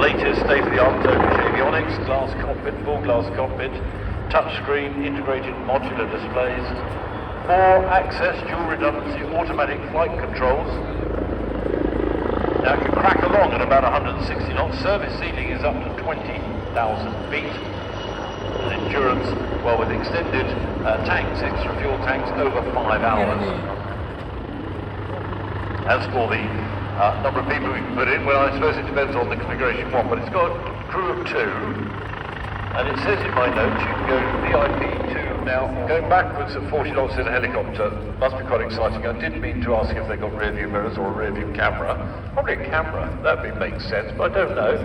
Latest state-of-the-art Turkish avionics, glass cockpit, full glass cockpit, touchscreen, integrated modular displays, 4-access dual redundancy automatic flight controls. Now it can crack along at about 160 knots. Service ceiling is up to 20,000 feet. And endurance, well, with extended tanks, extra fuel tanks, over 5 hours. As for the number of people we can put in, well, I suppose it depends on the configuration you want, but it's got a crew of 2, and it says in my notes you can go VIP2. Now, going backwards at 40 knots in a helicopter must be quite exciting. I didn't mean to ask if they got rear view mirrors or a rear view camera. Probably a camera, that makes sense, but I don't know.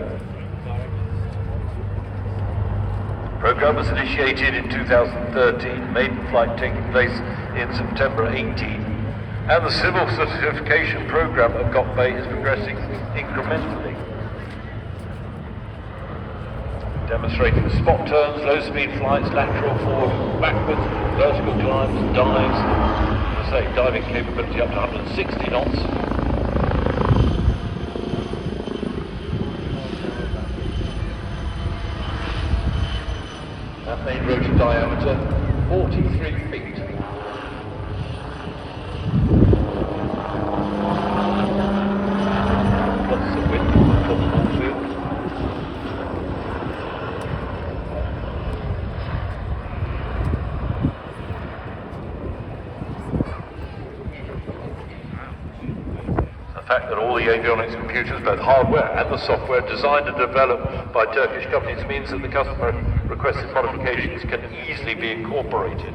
Program was initiated in 2013, maiden flight taking place in September 18. And the civil certification program of Gökbey is progressing incrementally. Demonstrating spot turns, low speed flights, lateral, forward, backwards, vertical climbs, dives. As I say, diving capability up to 160 knots. That main rotor diameter, 43 feet. The fact that all the avionics computers, both hardware and the software, designed and developed by Turkish companies means that the customer requested modifications can easily be incorporated.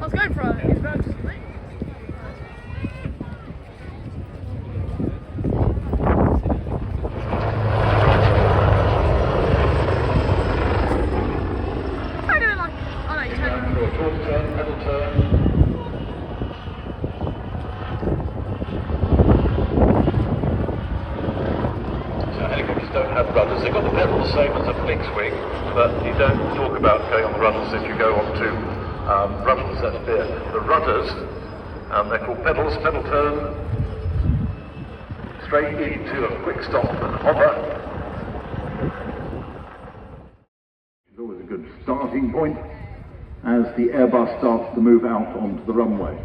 I was going for a rudders. They've got the pedals the same as a fixed wing, but you don't talk about going on the rudders if you go on to rudders, that's clear. The rudders, they're called pedals, pedal turn, straight into a quick stop and hover. It's always a good starting point as the Airbus starts to move out onto the runway.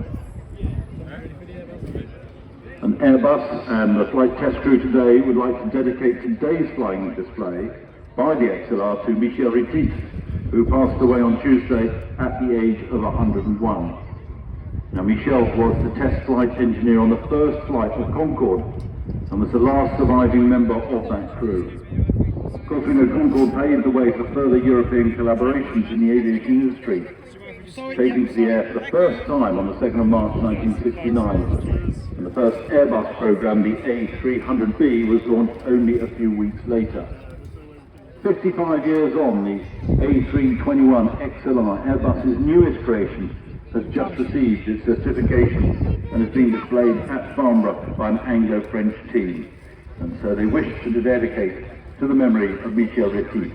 An Airbus and the flight test crew today would like to dedicate today's flying display by the XLR to Michel Ritit, who passed away on Tuesday at the age of 101. Now, Michel was the test flight engineer on the first flight of Concorde and was the last surviving member of that crew. Of course, we know Concorde paved the way for further European collaborations in the aviation industry, taking to the air for the first time on the 2nd of March 1969. And the first Airbus program, the A300B, was launched only a few weeks later. 55 years on, the A321XLR, Airbus's newest creation, has just received its certification and is being displayed at Farnborough by an Anglo-French team. And so they wish to dedicate to the memory of Michel Rétif.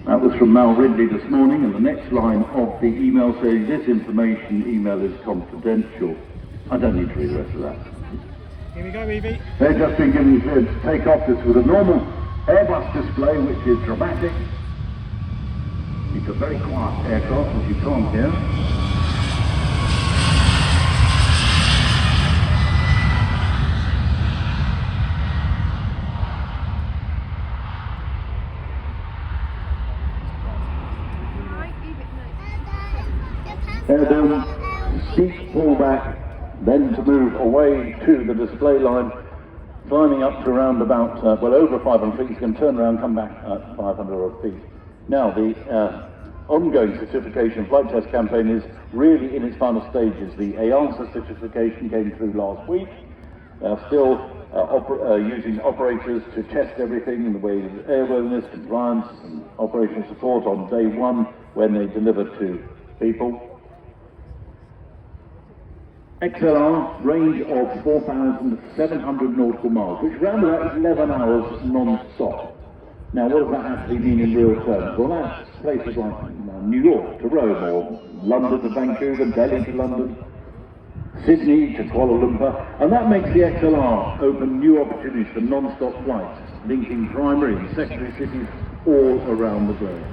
That was from Mal Ridley this morning, and the next line of the email says, "This information email is confidential." I don't need to read the rest of that. Here we go, Evie. They're just been given cleared to take off. This with a normal Airbus display, which is dramatic. It's a very quiet aircraft, as you can't hear. Then steep pullback, then to move away to the display line, climbing up to around about, well over 500 feet. You can turn around, come back at 500 odd feet. Now the ongoing certification flight test campaign is really in its final stages. The ANSA certification came through last week. Still using operators to test everything in the way of airworthiness, compliance and operational support on day one when they deliver to people. XLR, range of 4,700 nautical miles, which round about 11 hours non-stop. Now what does that actually mean in real terms? Well, that's places like New York to Rome, or London to Vancouver, Delhi to London, Sydney to Kuala Lumpur, and that makes the XLR open new opportunities for non-stop flights, linking primary and secondary cities all around the globe.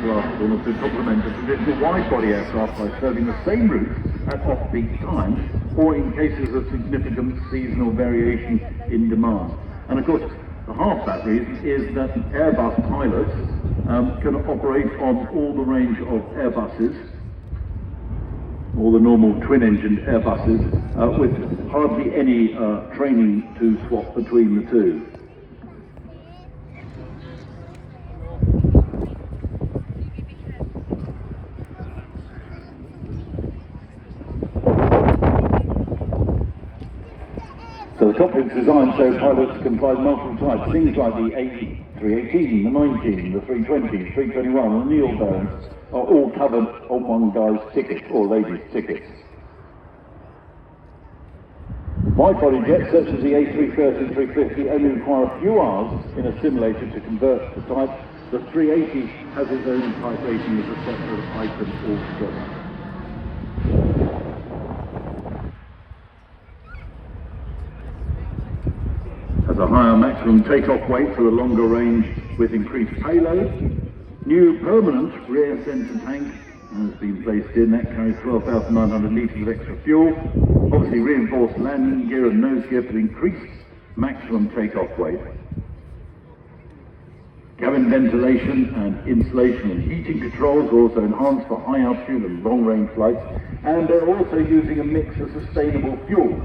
One to complement the traditional wide-body aircraft by serving the same routes at off-peak times, or in cases of significant seasonal variation in demand. And of course, the half that reason is that Airbus pilots can operate on all the range of Airbuses, all the normal twin-engined Airbuses, with hardly any training to swap between the two. So the cockpit's designed so pilots can fly multiple types, things like the A318, the 19, the 320, 321 and the Neo variants are all covered on one guy's ticket, or lady's tickets. Wide-body jets such as the A330 and 350 only require a few hours in a simulator to convert to type. The 380 has its own type rating as a separate item altogether. Has a higher maximum takeoff weight for the longer range with increased payload. New permanent rear sensor tank has been placed in. That carries 12,900 litres of extra fuel. Obviously reinforced landing gear and nose gear for the increased maximum takeoff weight. Cabin ventilation and insulation and heating controls are also enhanced for high altitude and long range flights. And they're also using a mix of sustainable fuel.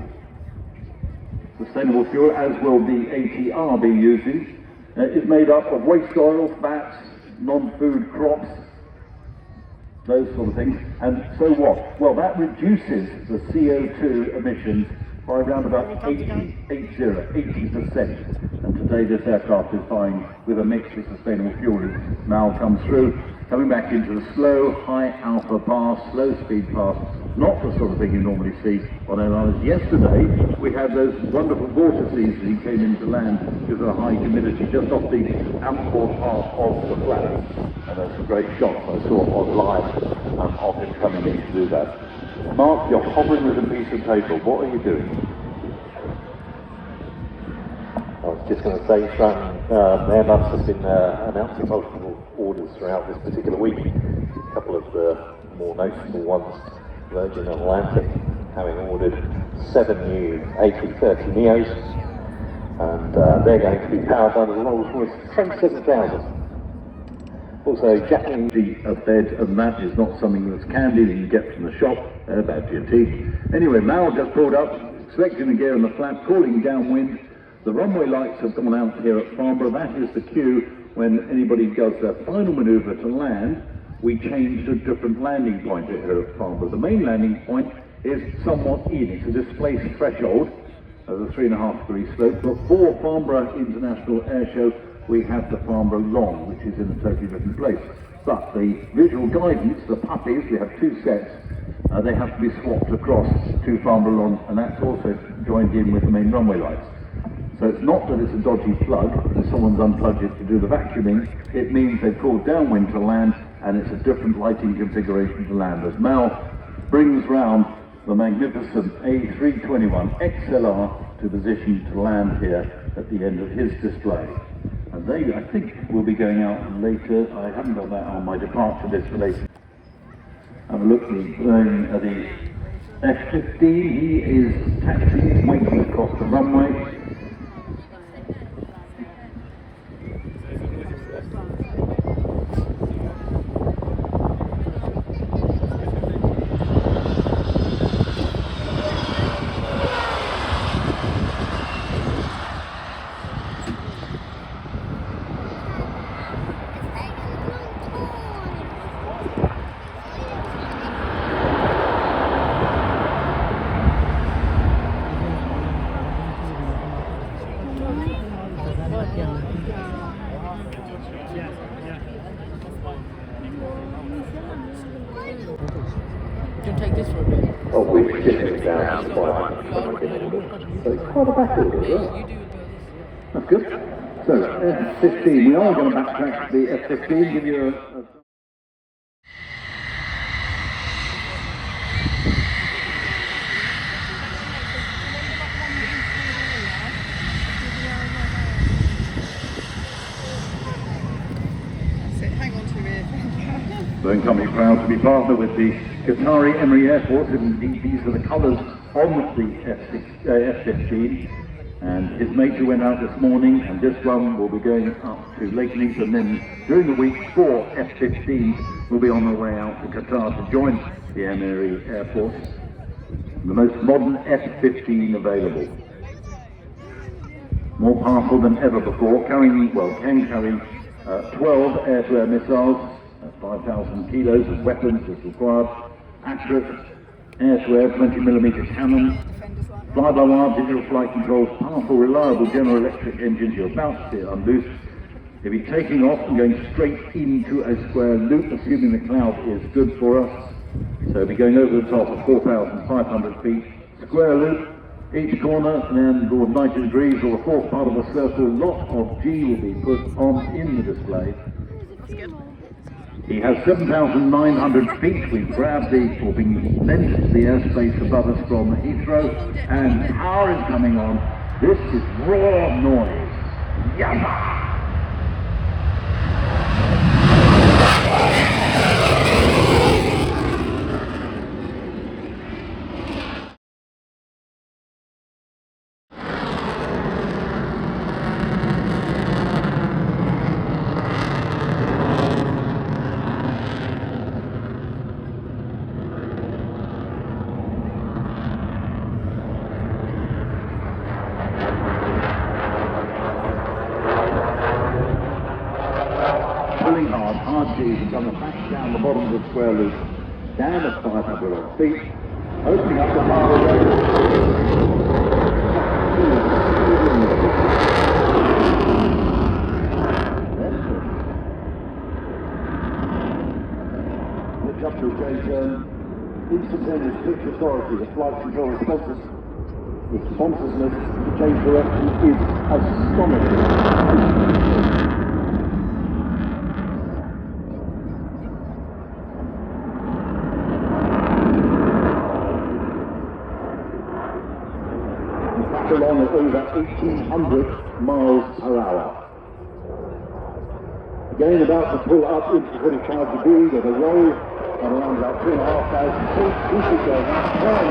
Sustainable fuel, as will the ATR be using, is made up of waste oil, fats, non-food crops, those sort of things. And so what? Well, that reduces the CO2 emissions by around about 80%. And today this aircraft is flying with a mix of sustainable fuel as now comes through, coming back into the slow, high alpha pass, slow speed pass, not the sort of thing you normally see on airliners. Yesterday, we had those wonderful vortices as he came into land because of the high humidity just off the outboard part of the flap. And there's some great shots I saw on live of him coming in to do that. Mark, you're hovering with a piece of paper. What are you doing? I was just going to say, Airbus has been announcing multiple orders throughout this particular week. A couple of the more noticeable ones, Virgin Atlantic having ordered 7 new A330neos, and they're going to be powered by the Rolls-Royce Trent 7000. Also, Japanese a bed, and that is not something that's candy that you get from the shop, bad to your teeth. Anyway, Mal just pulled up, selecting the gear on the flap, calling downwind. The runway lights have gone out here at Farnborough. That is the cue when anybody does their final manoeuvre to land. We change to a different landing point here at Farnborough. The main landing point is somewhat in. It's a displaced threshold of a 3.5 degree slope, but for Farnborough International Air Show, we have the Farnborough Long, which is in a totally different place. But the visual guidance, the puppies, we have two sets, they have to be swapped across to Farnborough Long, and that's also joined in with the main runway lights. So it's not that it's a dodgy plug, and someone's unplugged it to do the vacuuming. It means they've pulled downwind to land, and it's a different lighting configuration to land. As Mal brings round the magnificent A321XLR to position to land here at the end of his display. And they, I think, will be going out later. I haven't got that on my departure list for later. Have a look at the F-15. He is taxiing, waiting across the runway. Take this for a bit. Oh, we're shipping down to 500. So it's quite a back order, yeah. That's good. So, F-15, we are going to backtrack to the F-15, give you a... Boeing Company proud to be partnered with the Qatari Emiri Air Force, and these are the colours on the F-15, and his mate who went out this morning, and this one will be going up to Lake Nisa, and then during the week 4 F-15s will be on their way out to Qatar to join the Emiri Air Force, the most modern F-15 available. More powerful than ever before, can carry 12 air-to-air missiles, 5,000 kilos of weapons as required, accurate air-to-air 20mm cannons, fly-by-wire digital flight controls, powerful, reliable General Electric engines. You're about to see it unloosed. He'll be taking off and going straight into a square loop, assuming the cloud is good for us. So he'll be going over the top of 4,500 feet, square loop, each corner, and then go 90 degrees, or the fourth part of a circle. Lot of G will be put on in the display. He has 7,900 feet. We've grabbed or been lent the airspace above us from Heathrow, and power is coming on. This is raw noise. Yamma! Hard G's and coming back down the bottom of the square loop, down at 500 feet, opening up the harbour road. Look up to a J-turn, instantaneous pitch authority, the flight control responsiveness, the change direction is astonishing. Along at over 1,800 miles per hour. Again, about to pull up into 45 degrees with a roll at around about 2,500 feet. This is going up, down.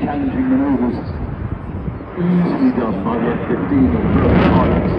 challenging manoeuvres easily done by the F-15 and the pilots.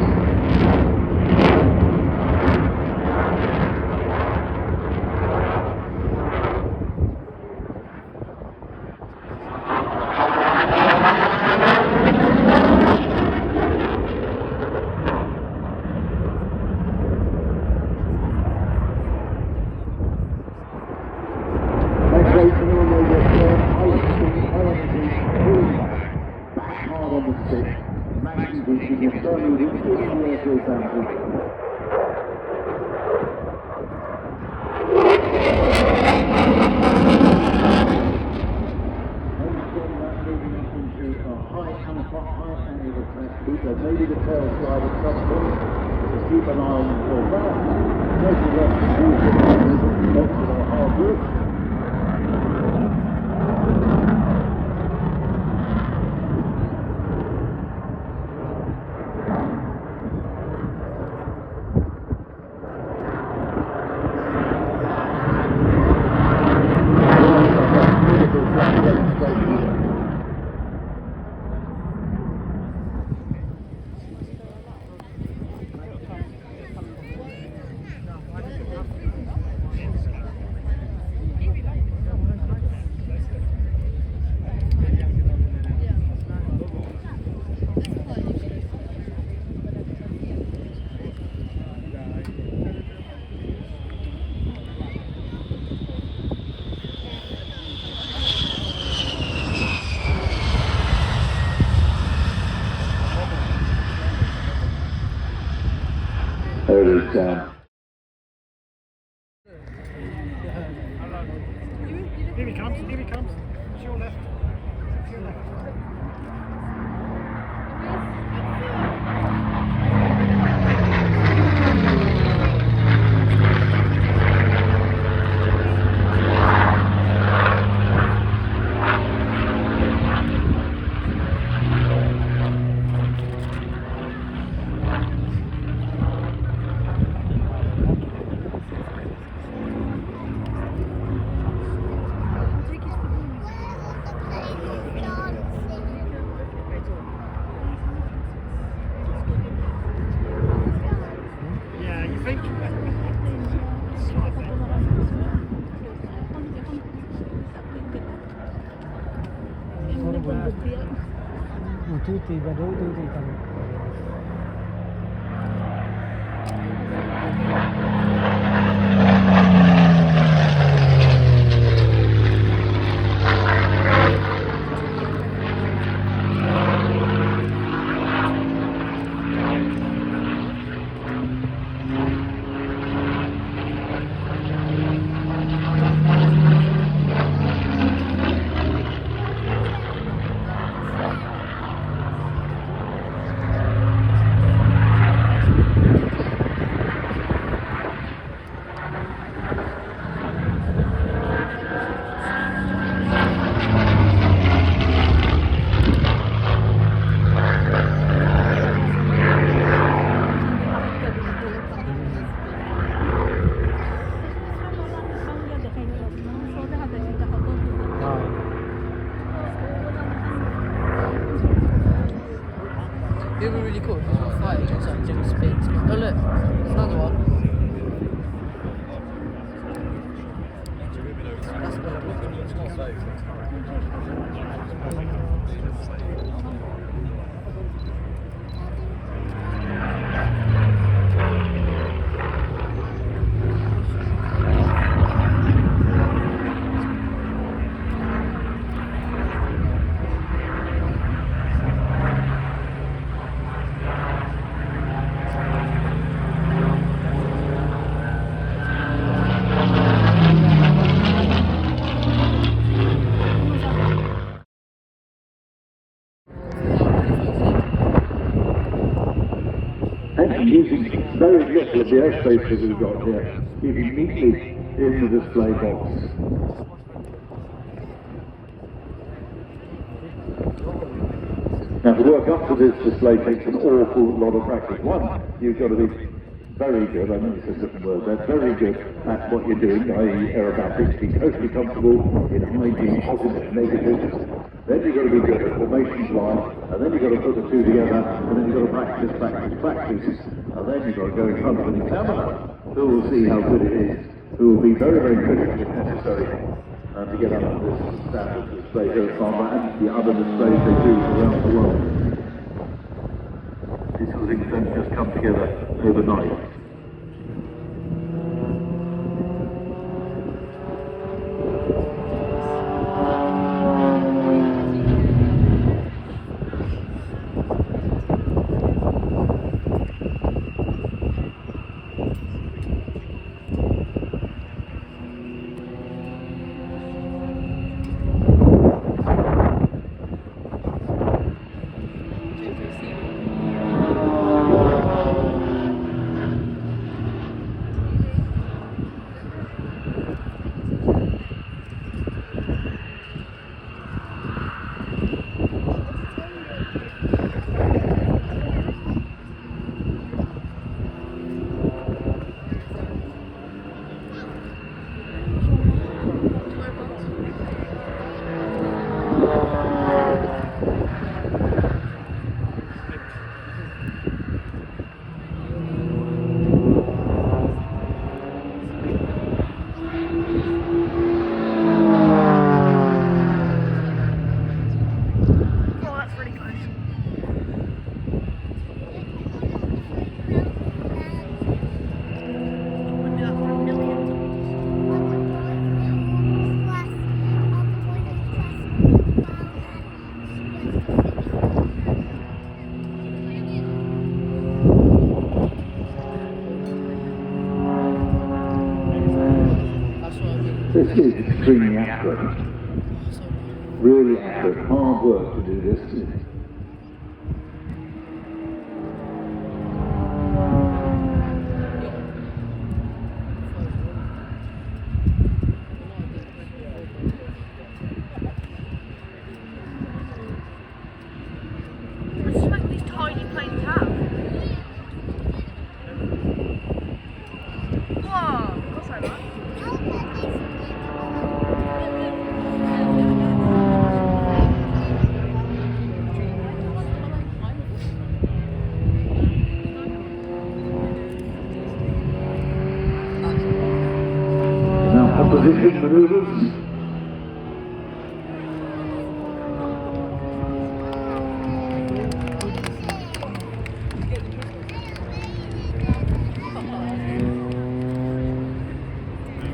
Maybe the tail slide at some point, so keep an eye on that. Make the rest of the hard work. There it is down. Here he comes, here he comes. To your left. To your left. Tutti, vedo tutti. It would be really cool if it was on fire and something just spins. Oh look, there's another one. That's what I'm looking at. It's not Actually using very little of the airspace that we've got here, keeping neatly in the display box. Now to work up to this display takes an awful lot of practice. One, you've got to be very good, I know it's a different word there, very good at what you're doing, i.e. aerobatics, be totally comfortable in hygiene, positive, negative, Then you've got to do the formation flight, and then you've got to put the two together, and then you've got to practice, and then you've got to go in front of an examiner who will see how good it is, who will be very, very critical if necessary to get up to this standard display here at Farmer and the other displays they do around the world. These sort of things don't just come together overnight. This is extremely accurate. Really accurate. Hard work to do this. Position maneuvers.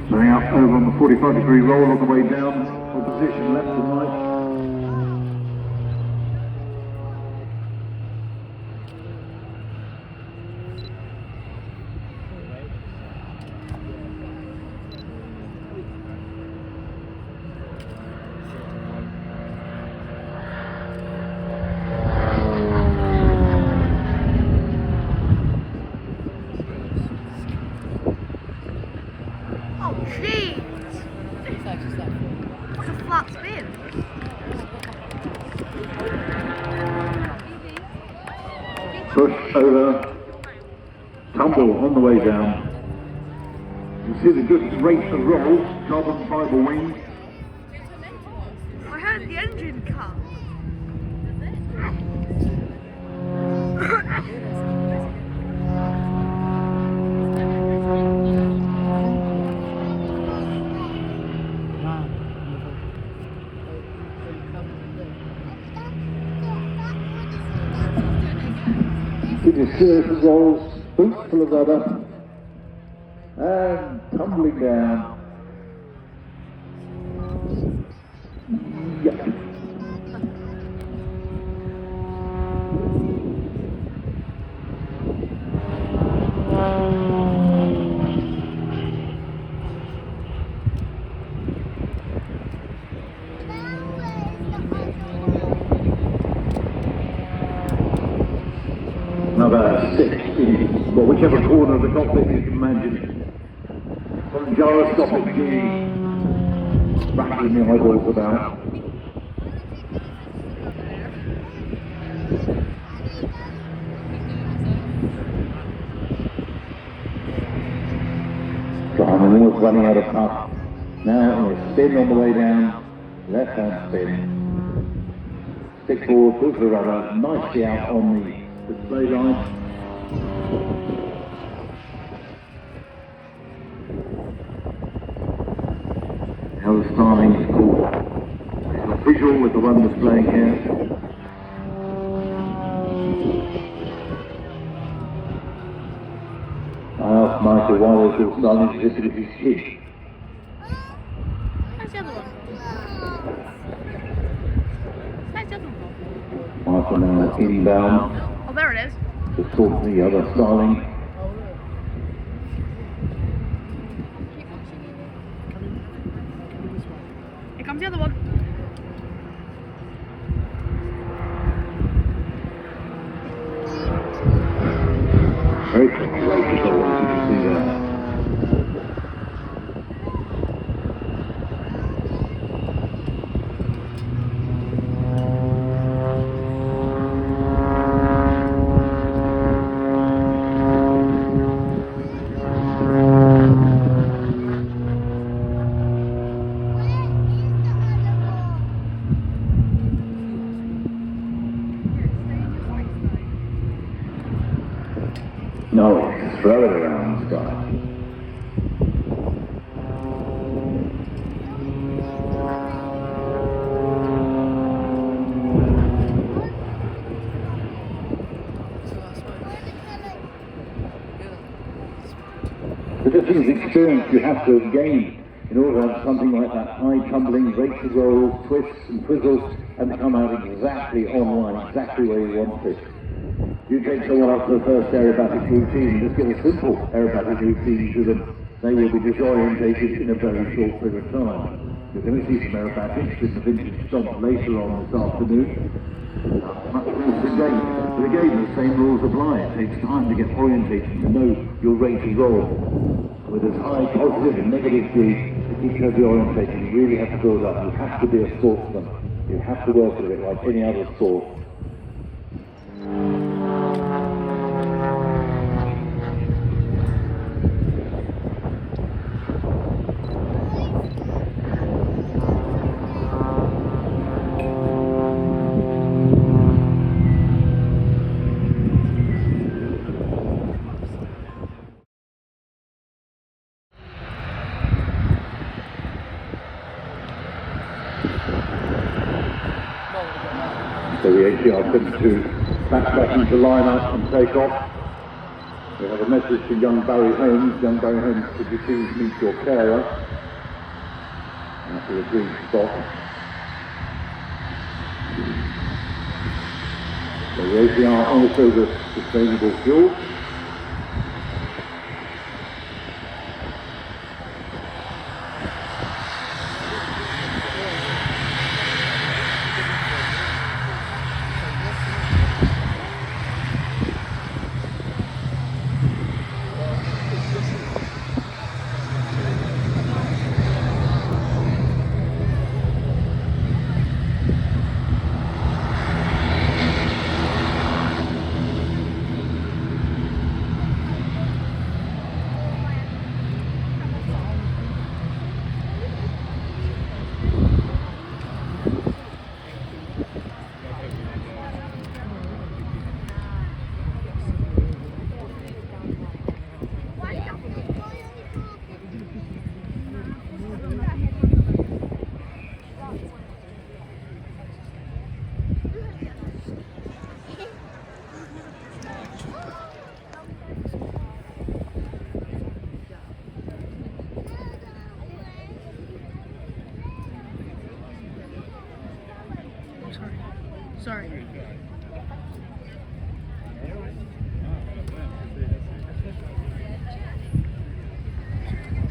Going up over on the 45-degree roll on the way down, position left and right. Push over, tumble on the way down. You see the good rate of roll, carbon fibre wing. I heard the engine cut. Did a series of rolls, boots full of rubber, and tumbling down. Yep. Another 6 in, well, whichever corner of the cockpit you can imagine. Some gyroscopic rattling the eyeballs about. Climbing, almost running out of puff. Now in a spin on the way down, left hand spin. stick forward, pull to the rudder, nicely out on the display line. How the styling is called. It's got visual with the one displaying here. I asked Michael why they called styling because it was his kid. Where's the other one? Where's the other one? Michael now inbound Oh, there it is. to sort the other styling. Here comes the other one. Very tricky way to go, as you can see there. No, throw it around the sky. But this is the experience you have to gain in order to have something like that high tumbling, rate to roll, twists and twizzles, and to come out exactly online, exactly where you want it. You take someone up to the first aerobatic routine, just give a simple aerobatic routine to them, they will be disorientated in a very short period of time. You're going to see some aerobatics in the vintage Stunt later on this afternoon. Much more to gain. But again, the same rules apply. It takes time to get orientated, to know your rate to roll. With as high positive and negative G, to keep you orientated, you really have to build up. You have to be a sportsman. You have to work at it like any other sport. So the ATR-72 backtracking to line up and take off. We have a message to young Barry Holmes. Young Barry Holmes, could you please meet your carer? That's the agreed spot. So the ATR also the sustainable fuel. Sorry.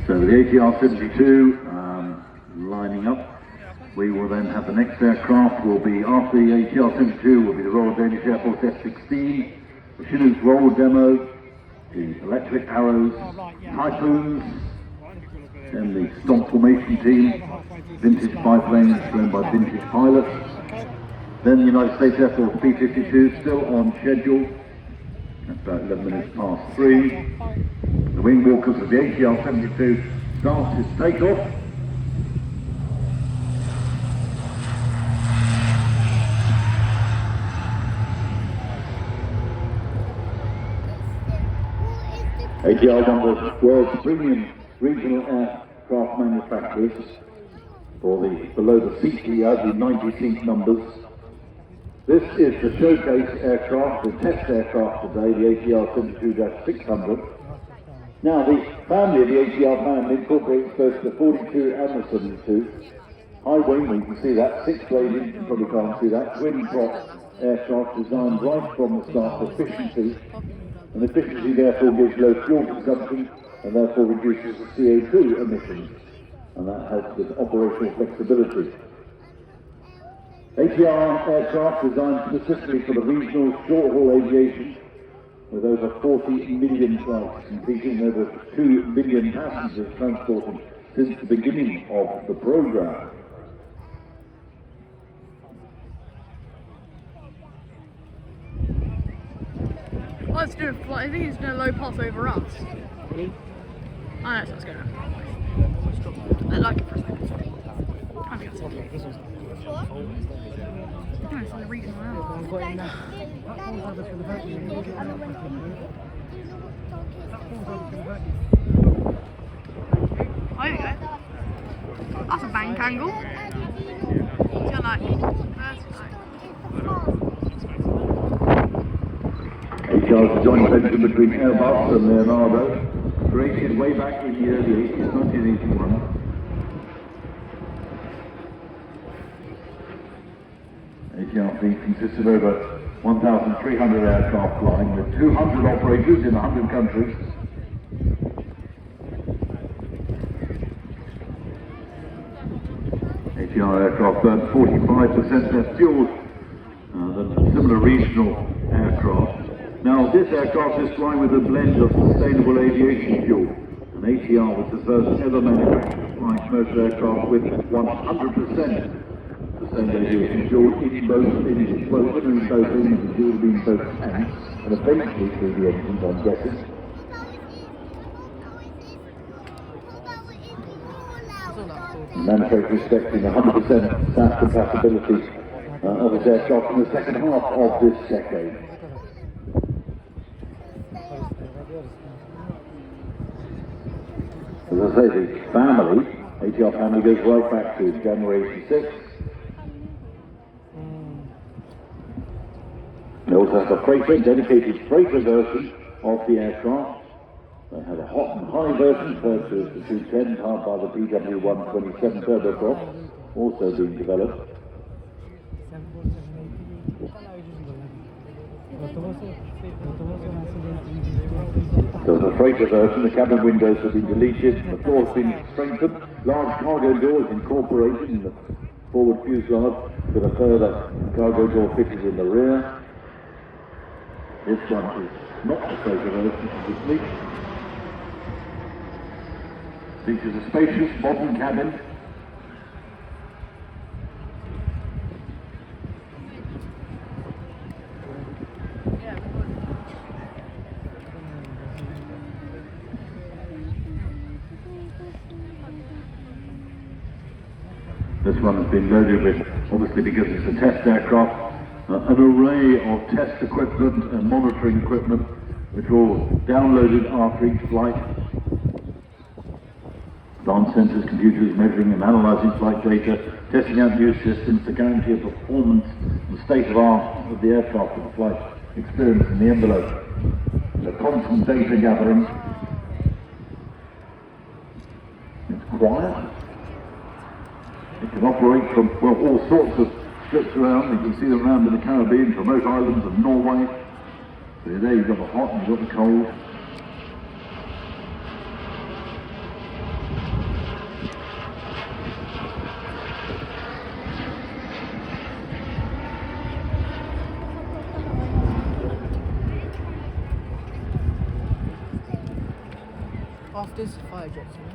So the ATR-72 lining up. We will then have the next aircraft will be, after the ATR-72, will be the Royal Danish Air Force F-16, the Chinook roll demo, the electric arrows, Typhoons, then the Stunt formation team, vintage biplanes flown by vintage pilots. Then the United States Air Force B-52 still on schedule. That's about 11 minutes past 3. The Wingwalkers of the ATR-72 starts its takeoff. ATR, one of the world's premium regional aircraft manufacturers, for the below the seat he has the 90 seat numbers. This is the showcase aircraft, the test aircraft today, the ATR-72-600. Now the family of the ATR family incorporates both the 42 and the 72. High wing, you can see that, 6-bladed, you probably can't see that, twin prop aircraft designed right from the start for efficiency. And efficiency therefore gives low fuel consumption and therefore reduces the CO2 emissions. And that helps with operational flexibility. ATR aircraft designed specifically for the regional short-haul aviation, with over 40 million flights completing, over 2 million passengers transported since the beginning of the program. Let's do a flight. I think it's doing a low pass over us. Really? I know it's what's going on. I like it for a second. I think it's okay. This one's no, it's on the regional now. Oh, there we go. That's a bank angle. It's got like, that's like. ATR is a joint venture between Airbus and Leonardo, created way back in the early 80s, 1981. ATR fleet consists of over 1,300 aircraft flying with 200 operators in 100 countries. ATR aircraft burn 45% less fuel than similar regional aircraft. Now, this aircraft is flying with a blend of sustainable aviation fuel, and ATR was the first ever manufacturer flying commercial aircraft with 100% sustainable aviation fuel in both engines. Well, it wouldn't be both engines, it would be in both tanks, and eventually through the engines, I'm guessing. The manufacturer is expecting 100% SAF compatibility of its aircraft in the second half of this decade. As I say, the family, ATR family, goes right back to January 86. They also have a freighter, dedicated freighter version of the aircraft. They have a hot and high version, referred to as the 210, powered by the PW127 turboprop, also being developed. So the freighter version, the cabin windows have been deleted, and the floor has been strengthened, large cargo doors incorporated in the forward fuselage, with a further cargo door fitted in the rear. This one is not the freighter version of the fleet. Features a spacious, modern cabin. This one has been loaded with, obviously because it's a test aircraft, an array of test equipment and monitoring equipment, which are all downloaded after each flight. Advanced sensors, computers measuring and analysing flight data, testing out new systems to guarantee a performance and state of art of the aircraft for the flight experience in the envelope. The constant data gathering. It's quiet. It can operate from, well, all sorts of strips around. You can see them around in the Caribbean, remote islands of Norway. So there you've got the hot and you've got the cold. After this, fire jets, you know?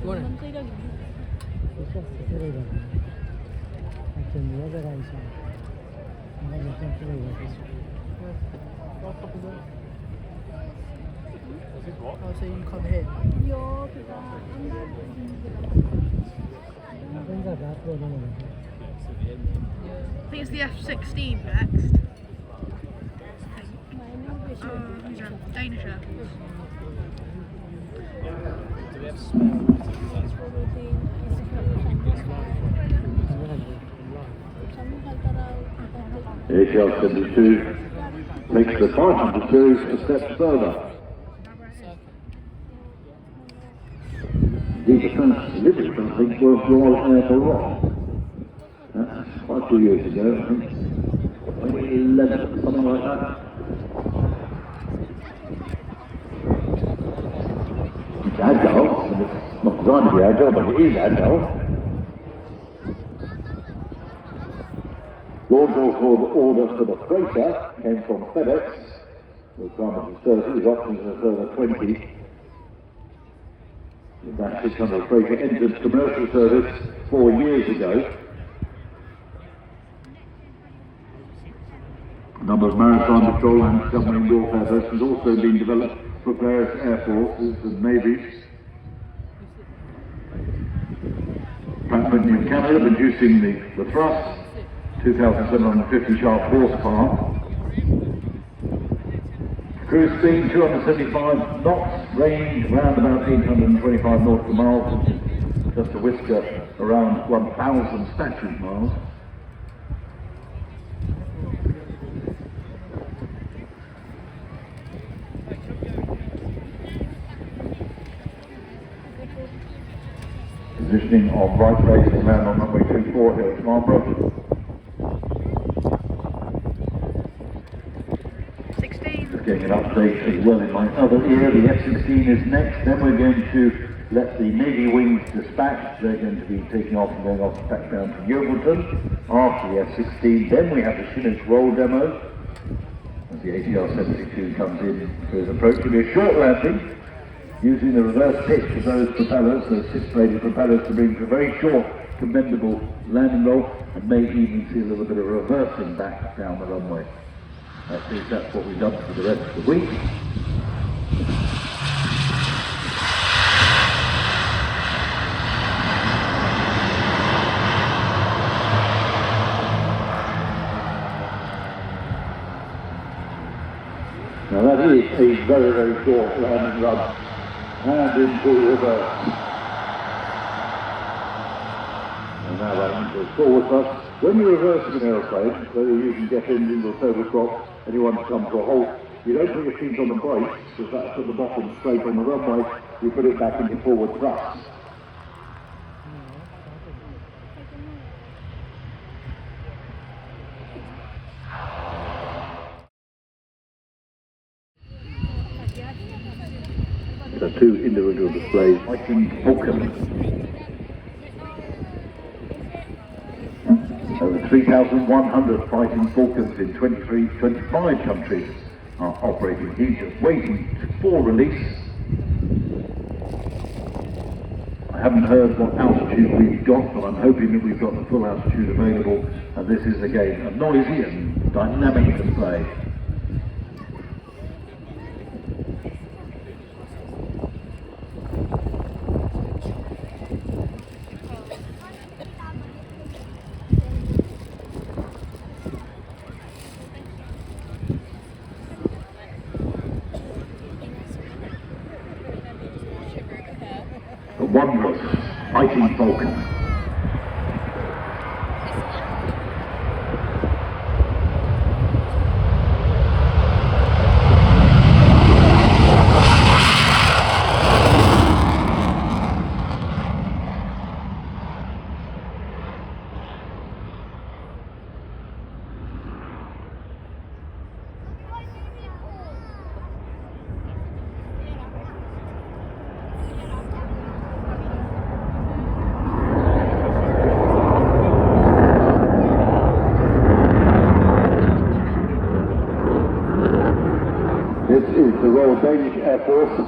Go on in. Oh, so you come here. I think it's the F-16 next. These are Danish Air Force. The ATR-72 takes the 500 series a step further. Indeed, the first delivery, I think, was Royal Air Force. That's quite a few years ago, I think. 2011, something like that. It's agile, and it's not designed to be agile, but it is agile. Launch order for the freighter came from FedEx. The requirement of 30 is opting for a further 20. That 600 freighter entered commercial service 4 years ago. A number of maritime patrol and submarine warfare vessels has also been developed for various air forces and navies. Pratt & Whitney of Canada producing the thrust, 2,750 sharp horsepower. Cruise speed 275 knots, range around about 825 nautical miles, just a whisker around 1,000 statute miles. Positioning of right base to land on runway 24 here at Marlborough. 16. Just getting an update as well in my other ear. The F-16 is next, then we're going to let the Navy wings dispatch. They're going to be taking off and going off back down to Yeovilton after the F-16. Then we have the Chinook roll demo as the ATR-72 comes in for his approach. It'll be a short landing, using the reverse pitch of those propellers, those six-bladed propellers, to bring to a very short, commendable landing roll, and may even see a little bit of reversing back down the runway. At least that's what we've done for the rest of the week. Now that is a very, very short landing run. And into reverse. And now that into a forward thrust. When you reverse in an aeroplane, whether you're using jet engines or turboprop, and you want to come to a halt, you don't put your feet on the brakes, because that's at the bottom straight on the runway, you put it back into forward thrust. So two individual displays, Fighting Falcon. Over 3,100 Fighting Falcons in 25 countries are operating. He's just waiting for release. I haven't heard what altitude we've got, but I'm hoping that we've got the full altitude available. And this is again a noisy and dynamic display. The wondrous Fighting Falcon. This is the Royal Danish Air Force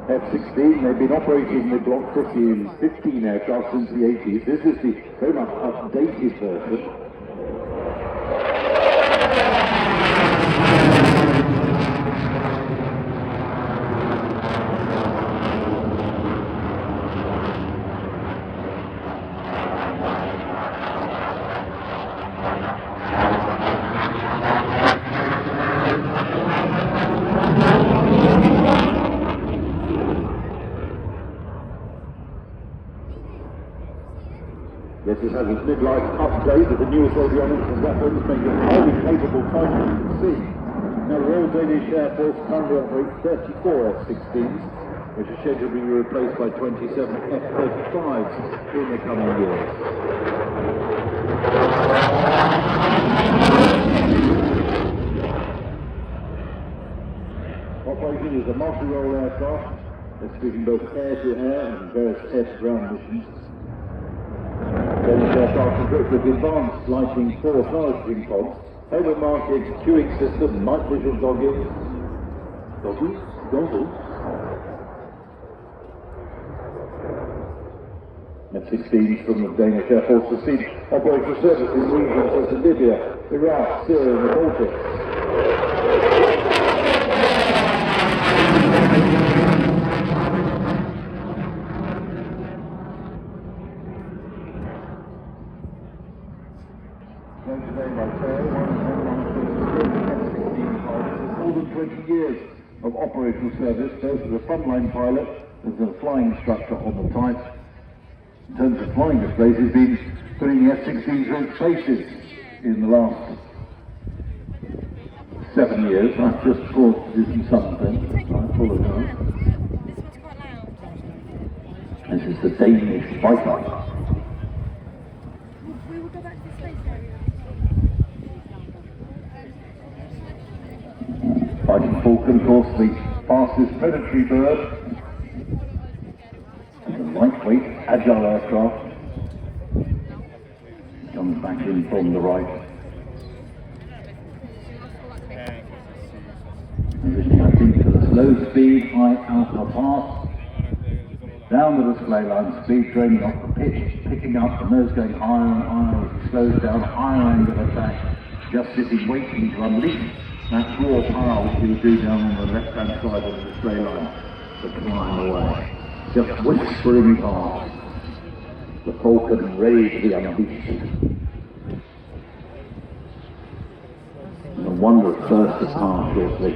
F-16. They've been operating the Block 15 aircraft since the 80s. This is the very much updated version. Yes, it has its midlife upgrade with the newest avionics and weapons, making it highly capable fighter at sea. Now, the Royal Danish Air Force currently operates 34 F-16s, which are scheduled to be replaced by 27 F-35s in the coming years. Operating is a multi-role aircraft, executing both air-to-air and various air-to-ground missions. Danish aircraft equipped with advanced lighting, 4 targeting pods, helmet markings, queuing system, night vision goggles. Goggles? F-16s from the Danish Air Force have seen operational service in regions such as Libya, Iraq, Syria and the Baltics. Today by tail, F-16 pilots has more than 20 years of operational service, both as a frontline pilot and as a flying instructor on the type. In terms of flying displays, he's been putting the F-16 through its paces in the last 7 years. I've just paused to do some something. I apologise. This is the Danish Spitfire. We will go back to the space area. Fighting Falcon, of course, the fastest predatory bird. Lightweight, agile aircraft. Comes back in from the right. Positioning, I think, for the slow speed, high alpha pass. Down the display line, speed training off the pitch, picking up, the nose going higher and higher as he slows down, higher end of attack, just sitting waiting to unleash that raw power which he would do down on the left-hand side of the display line to climb away. Just whispering past, the Falcon ready to be unleashed. And the wondrous burst of power shortly.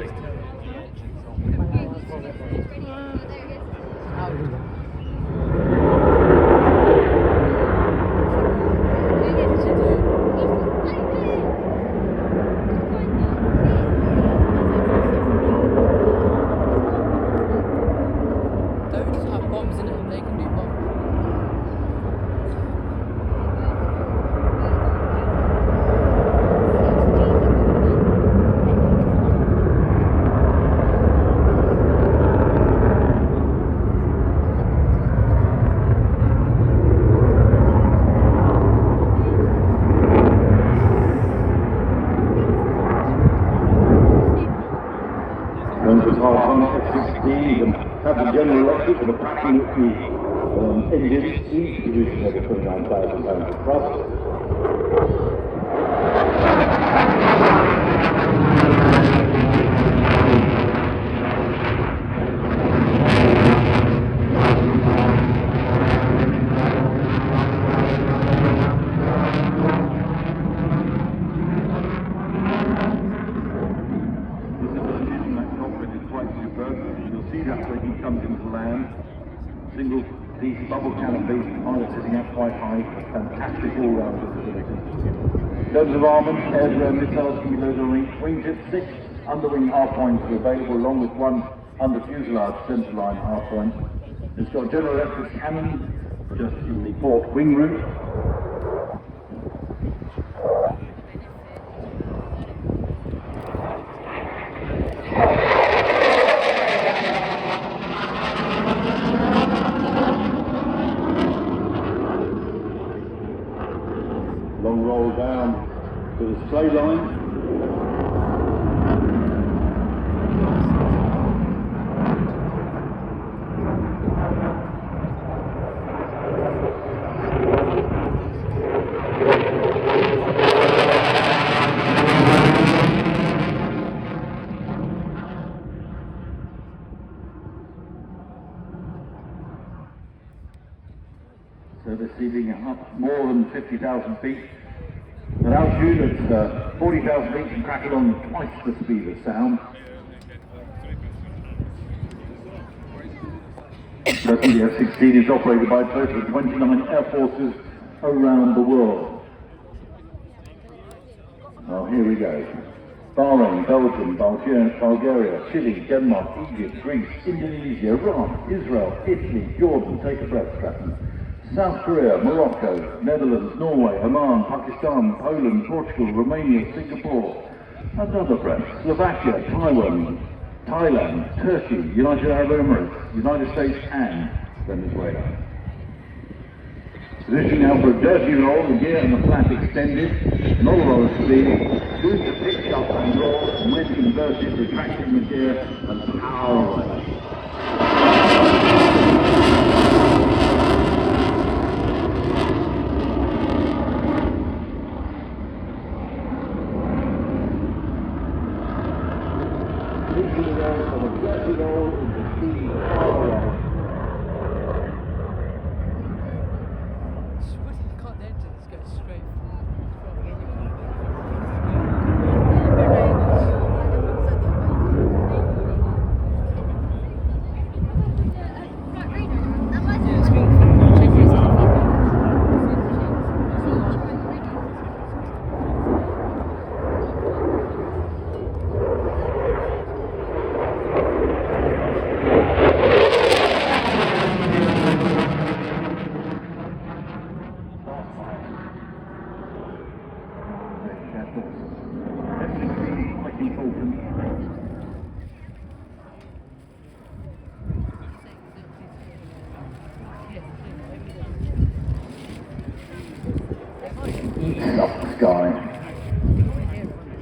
F-16 and have the general electric and approximately engines, each producing over 29,000 pounds of thrust. Single piece bubble canopy, pilot sitting up quite high, fantastic all-round visibility. In terms of armament, air-to-air missiles can be loaded on each wingtip. 6 underwing hardpoints are available, along with 1 under fuselage centerline hardpoint. It's got a General Electric cannon just in the port wing route. Long roll down to the display line. So they're seating up more than 50,000 feet. At altitude, it's 40,000 feet and crack along twice the speed of sound. The F-16 is operated by a total of 29 Air Forces around the world. Now here we go. Bahrain, Belgium, Bulgaria, Chile, Denmark, Egypt, Greece, Indonesia, Iran, Israel, Italy, Jordan, take a breath, Stratton. South Korea, Morocco, Netherlands, Norway, Oman, Pakistan, Poland, Portugal, Romania, Singapore. Another breath. Slovakia, Taiwan, Thailand, Turkey, United Arab Emirates, United States and Venezuela. Positioning now for a dirty roll, the gear and the flap extended, not a lot of speed, good to pitch up and roll, and when inverted, retracting the gear and power away.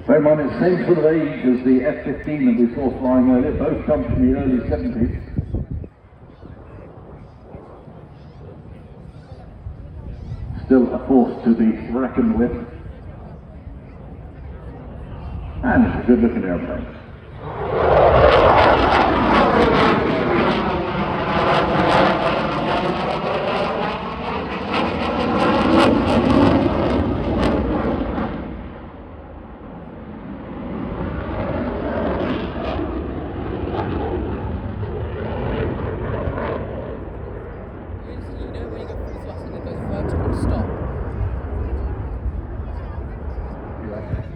Bear in mind, it's the same sort of age as the F-15 that we saw flying earlier, both come from the early 70s. Still a force to be reckoned with. And it's a good looking airplane.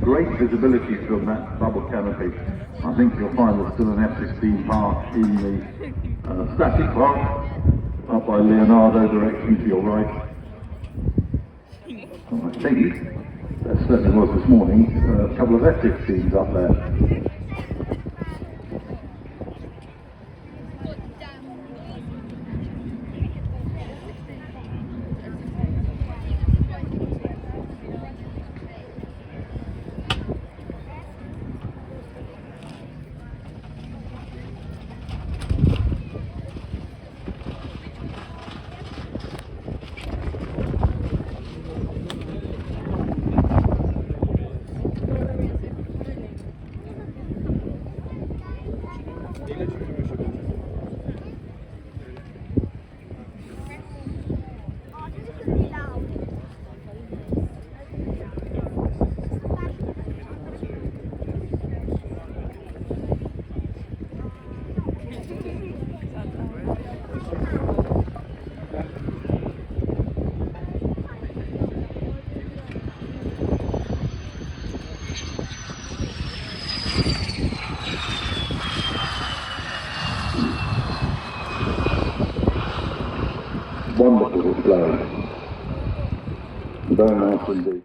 Great visibility from that bubble canopy. I think you'll find there's still an F-16 parked in the static park up by Leonardo directly to your right. Well, I think there certainly was this morning a couple of F-16s up there. Wonderful display. Very nice indeed.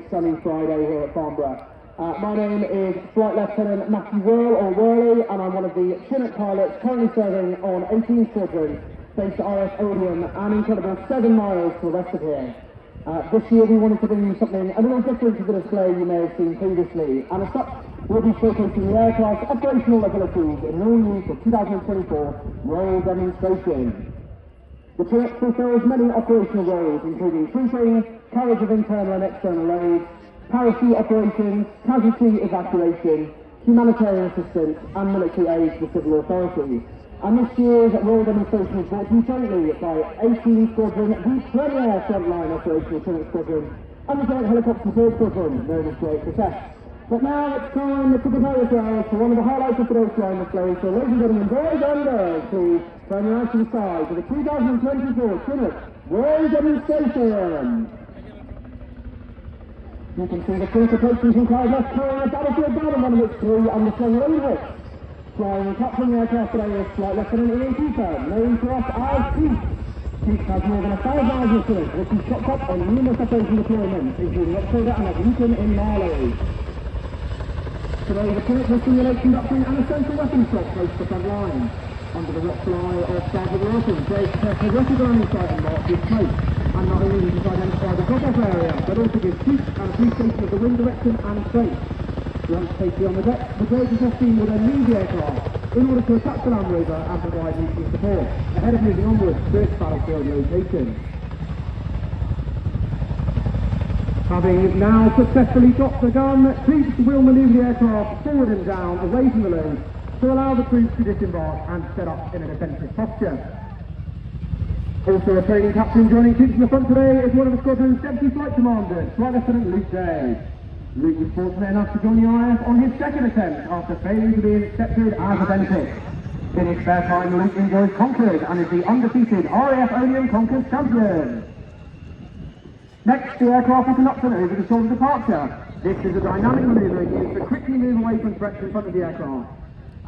Sunny Friday here at Farnborough. My name is Flight Lieutenant Matthew Whirl, or Whirly, and I'm one of the Chinook pilots currently serving on 18 squadrons based at RAF Odeon and incredible 7 miles to the west of here. This year we wanted to bring you something a little different to the display you may have seen previously, and as such we'll be showcasing the aircraft's operational abilities in an all-new 2024 roll demonstration. The Chinook fulfills many operational roles, including trooping, carriage of internal and external loads, parachute operations, casualty evacuation, humanitarian assistance, and military aid to civil authorities. And this year's roll demonstration is brought to you jointly by 18 Squadron, the premier frontline operational Chinook Squadron, and the Joint Helicopter Support Squadron, known as JHSS. But now it's time to prepare yourselves for one of the highlights of today's flying display. So ladies and gentlemen, boys and girls, please turn your eyes to the side to the 2024 Chinook Roll demonstration. You can see the fleet approaching from cloud left carrying a battlefield banner on one of its three underslung rollers. Flying and capturing the aircraft today is Flight Lieutenant Ian Cooper, known to us as Pete. Pete has more than 1,000 hours of service, which he's chopped up on numerous operation deployments, including October and Afghanistan in Mali. Today, the Chinook will simulate conducting an essential weapons shot close to the front line. Under the rock fly of starboard welcome, Jake tests a rocket landing site and marks with smoke. And not only does he identify the drop-off area, but also gives Pete an appreciation of the wind direction and strength. Once safely on the deck, the Jake test team will then leave the aircraft in order to attack the Land Rover and provide mutual support, ahead of moving onwards to its battlefield location. Having now successfully dropped the gun, Pete will manoeuvre the aircraft forward and down away from the load to allow the troops to disembark and set up in a defensive posture. Also a training captain joining Pete in the front today is one of the squadron's deputy flight commanders, Flight Lieutenant Luke Day. Luke was fortunate enough to join the RAF on his second attempt after failing to be accepted as a benefit. In his spare time, Luke enjoys Concord and is the undefeated RAF Odium Concord champion. Next, the aircraft will conduct an over-the-shoulder departure. This is a dynamic manoeuvre used to quickly move away from threats in front of the aircraft.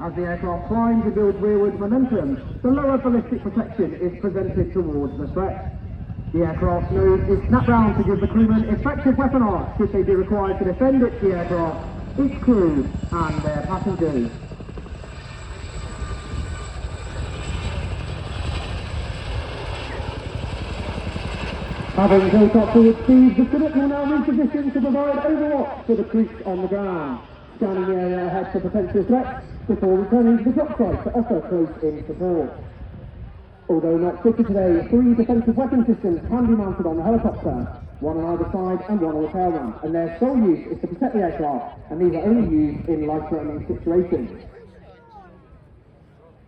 As the aircraft climbs and builds rearward momentum, the lower ballistic protection is presented towards the threat. The aircraft's nose is snapped round to give the crewmen effective weapon arcs should they be required to defend the aircraft, its crew and their passengers. Having built up forward speed, the Chinook will now reposition to provide overwatch for the troops on the ground, scanning the area ahead for potential threats before returning to the drop site to offer close-in support. Although not fitted today, 3 defensive weapon systems can be mounted on the helicopter, one on either side and one on the tail ramp, and their sole use is to protect the aircraft, and these are only used in life-threatening situations.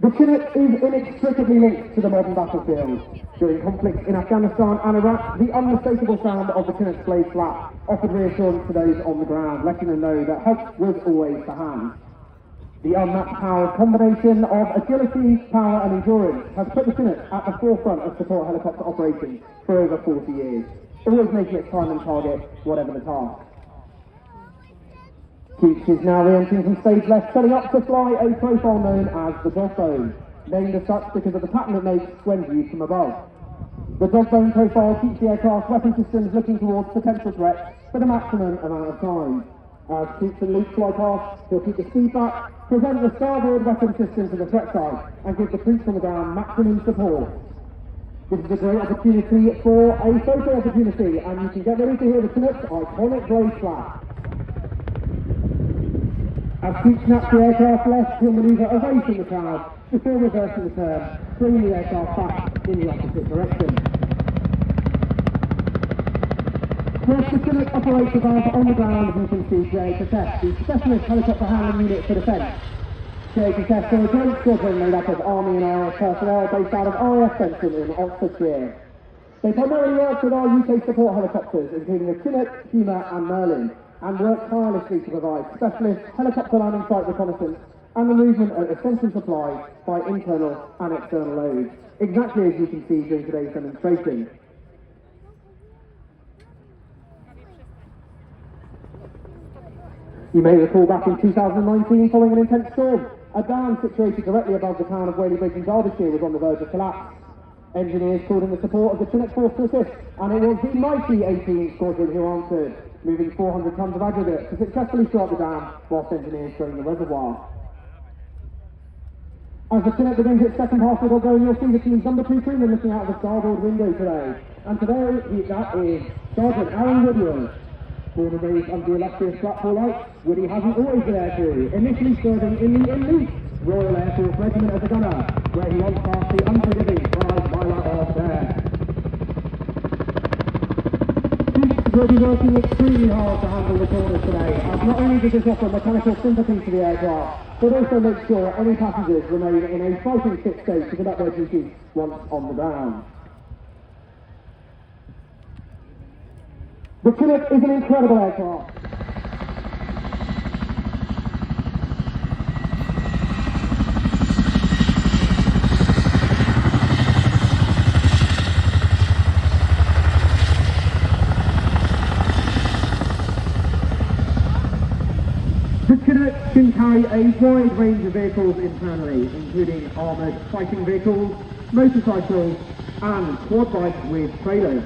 The Chinook is inextricably linked to the modern battlefield. During conflicts in Afghanistan and Iraq, the unmistakable sound of the Chinook's blade flap offered reassurance to those on the ground, letting them know that help was always to hand. The unmatched powered combination of agility, power and endurance has put the Chinook at the forefront of support helicopter operations for over 40 years, always making its time and target, whatever the task. Keats is now re-entering from stage left, setting up to fly a profile known as the Dogbone, named as such because of the pattern it makes when viewed from above. The Dogbone profile keeps the aircraft's weapon systems looking towards potential threats for the maximum amount of time. As Keats and Luke fly past, he'll keep the speed back, present the starboard weapon system to the threat side, and give the troops on the ground maximum support. This is a great opportunity for a photo opportunity, and you can get ready to hear the Chinook's iconic blade flap. As Keats snaps the aircraft left, he'll manoeuvre away from the crowd before reversing the turn, bringing the aircraft back in the opposite direction. Whilst the Chinook operates above on the ground, you can see JHSF, the Specialist Helicopter Handling Unit for Defence. JHSF are a great squadron made up of Army and RAF personnel based out of RAF Benson in Oxfordshire. They primarily work with our UK support helicopters, including the Chinook, Puma and Merlin, and work tirelessly to provide specialist helicopter landing site reconnaissance and the movement of essential supplies by internal and external loads, exactly as you can see during today's demonstration. You may recall back in 2019, following an intense storm, a dam situated directly above the town of Whaley Bridge in Derbyshire was on the verge of collapse. Engineers called in the support of the Chinook Force to assist, and it was the mighty 18 Squadron who answered, moving 400 tons of aggregate to successfully shut the dam whilst engineers drained the reservoir. As the Chinook begins its second half of the go, you'll see the team's number 2 crewman looking out of the starboard window today. And today, that is Sergeant Aaron Woodward. Born and raised under the illustrious Blackpool Lights, Woody hasn't always been aircrew, initially serving in the elite Royal Air Force Regiment as a gunner, where he once passed the unforgiving prize miler of there. Will be working extremely hard to handle the corners today, as not only does this offer mechanical sympathy to the aircraft, but also make sure any passengers remain in a fighting fit state to conduct their duties once on the ground. The Chinook is an incredible aircraft. can carry a wide range of vehicles internally, including armoured fighting vehicles, motorcycles, and quad bikes with trailers.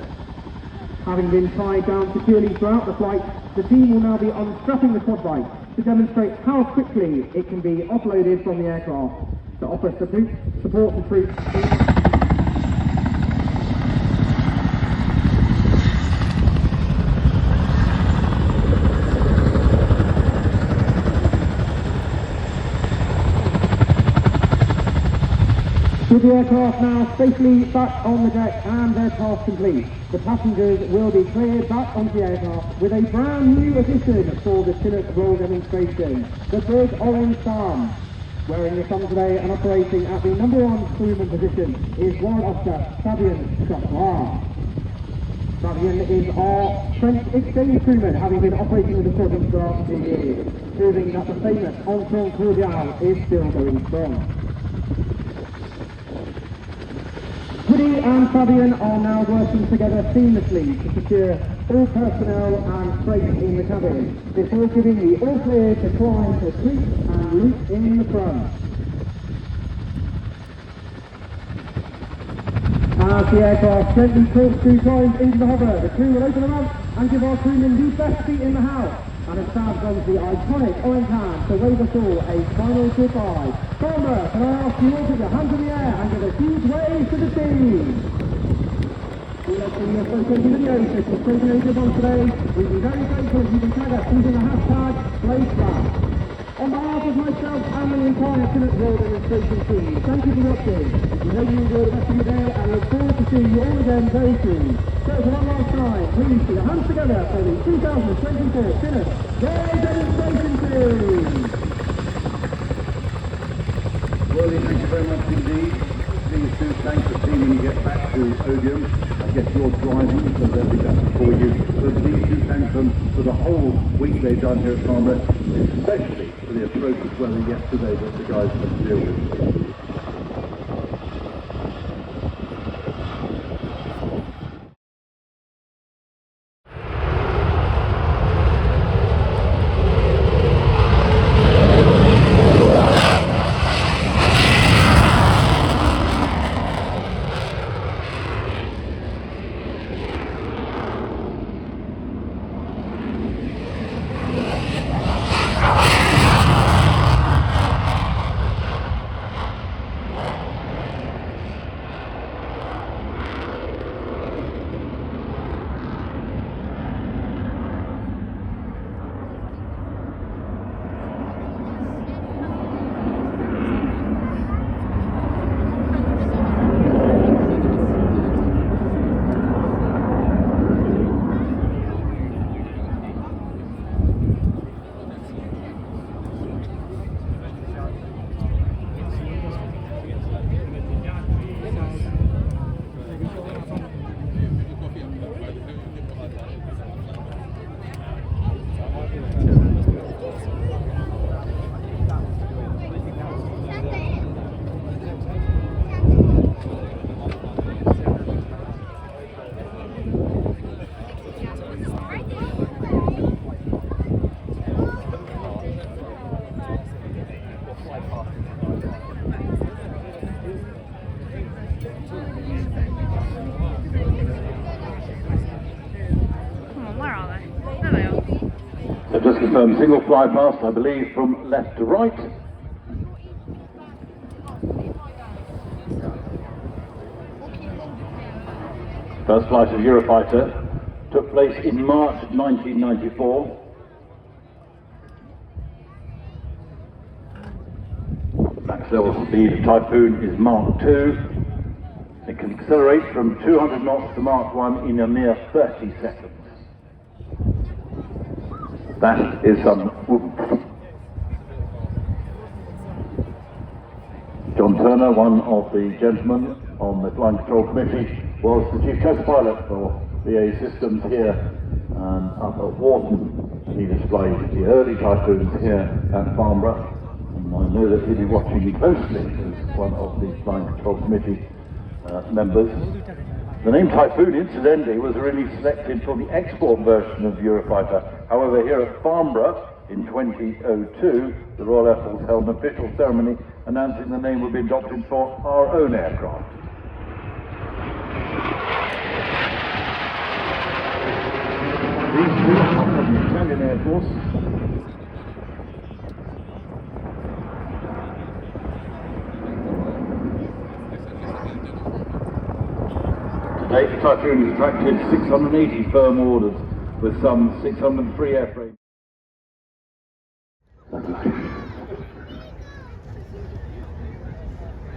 Having been tied down securely throughout the flight, the team will now be unstrapping the quad bike to demonstrate how quickly it can be offloaded from the aircraft to offer support to troops. With the aircraft now safely back on the deck and their task complete, the passengers will be cleared back onto the aircraft with a brand new addition for the Chinook roll demonstration, the big orange farm. Wearing the sun today and operating at the #1 crewman position is Warrant Officer Fabian Spitfire. Fabian is our French exchange crewman, having been operating with the squadron for the last 2 years, proving that the famous Entente Cordiale is still going strong. Woody and Fabian are now working together seamlessly to secure all personnel and freight in the cabin before giving the all clear to climb to seat and loop in the front. As the aircraft gently corkscrew climbs into the hover, the crew will open them up and give our crewmen the best seat in the house. And as Sam goes the iconic orange hand to wave us all a final goodbye. Farmer, can I ask you all to put your hands in the air and give a huge wave to the team? We look for your association videos, this was taken over on today. We'd be very grateful if you can tag us using the hashtag #BlazeFlash. On behalf of myself and the entire Chinook Roll demonstration team, thank you for watching. We hope you enjoy the rest of your day and look forward to seeing you all again very soon. So for one last time, please put your hands together for the 2024 Chinook Roll demonstration team. Worley, thank you very much indeed. See you soon. Thanks for seeing when you get back to Odeum. I guess you're driving, so they'll be back for you. But these two thank them for the whole week they've done here at Farnborough, especially for the atrocious weather yesterday that the guys had to deal with. So just confirm single fly past, I believe, from left to right. First flight of Eurofighter took place in March 1994. Max level speed of Typhoon is Mark 2. It can accelerate from 200 knots to Mark 1 in a mere 30 seconds. That is some oomph. John Turner, one of the gentlemen on the Flying Control Committee, was the chief test pilot for BAE Systems here up at Wharton. He displayed the early Typhoons here at Farnborough, and I know that he'll be watching closely as one of the Flying Control Committee members. The name Typhoon, incidentally, was originally selected for the export version of Eurofighter. However, here at Farnborough, in 2002, the Royal Air Force held an official ceremony announcing the name would be adopted for our own aircraft. These two are from the Italian Air Force. Today, the Typhoon has attracted 680 firm orders with some 603 airframes.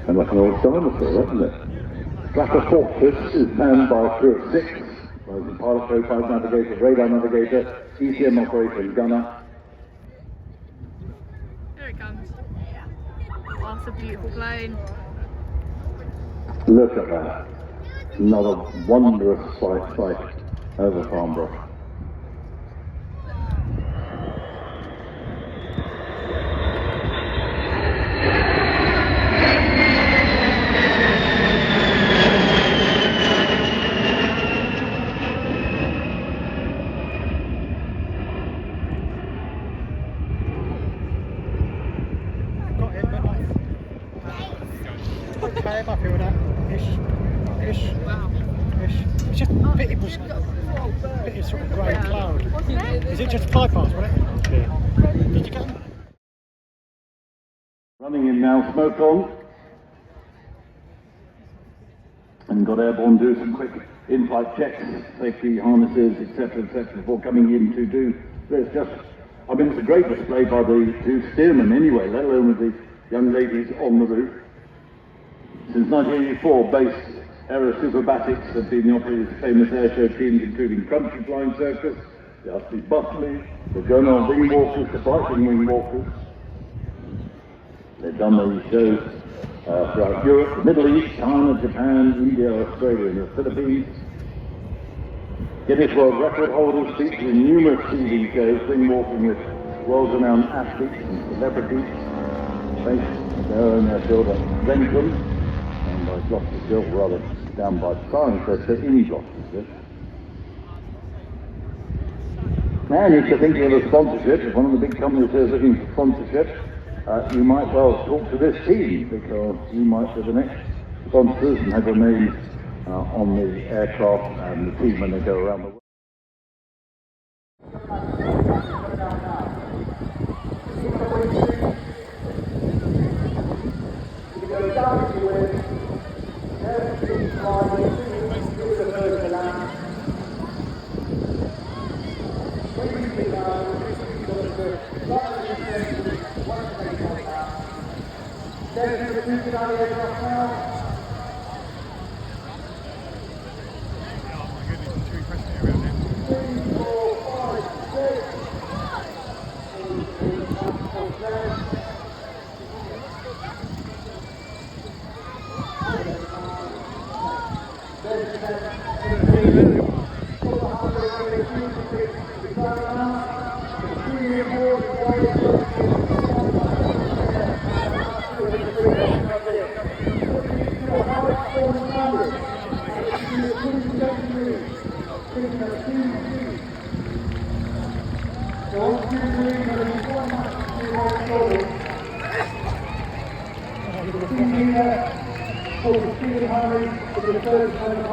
And like an old dinosaur, isn't it? Flapper Fortress is manned by a crew of 6, the pilot, co-pilot, navigator, radar navigator, ECM operator and gunner. Here it comes. Oh, it's a beautiful plane. Look at that. Another wondrous sight over Farnborough. Okay, I'm happy with that. Ish. It's just a bit, it was a bit of sort of grey cloud. Is it just fly past, wasn't it? Yeah. Did you get them? Running in now, smoke on. And got airborne, do some quick in-flight checks, safety harnesses, etc., before coming in to do this. I mean, it's a great display by the two steermen anyway, let alone with the young ladies on the roof. Since 1984, base aero superbatics have been the operator's famous airshow teams, including Country Flying Circus, the Astley Butley, the Journal Wingwalkers, the Brighton Wingwalkers. They've done these shows throughout Europe, the Middle East, China, Japan, India, Australia, and the Philippines. Guinness World Record holders featuring numerous TV shows, wingwalking with world-renowned athletes and celebrities, based their own airfield at Renton. By Gloucestershire, rather down by Cirencester in Gloucestershire. And if you're thinking of a sponsorship, if one of the big companies is looking for sponsorship, you might well talk to this team, because you might be the next sponsors and have your names on the aircraft and the team when they go around the world. Over the speed of the highway, with the third time of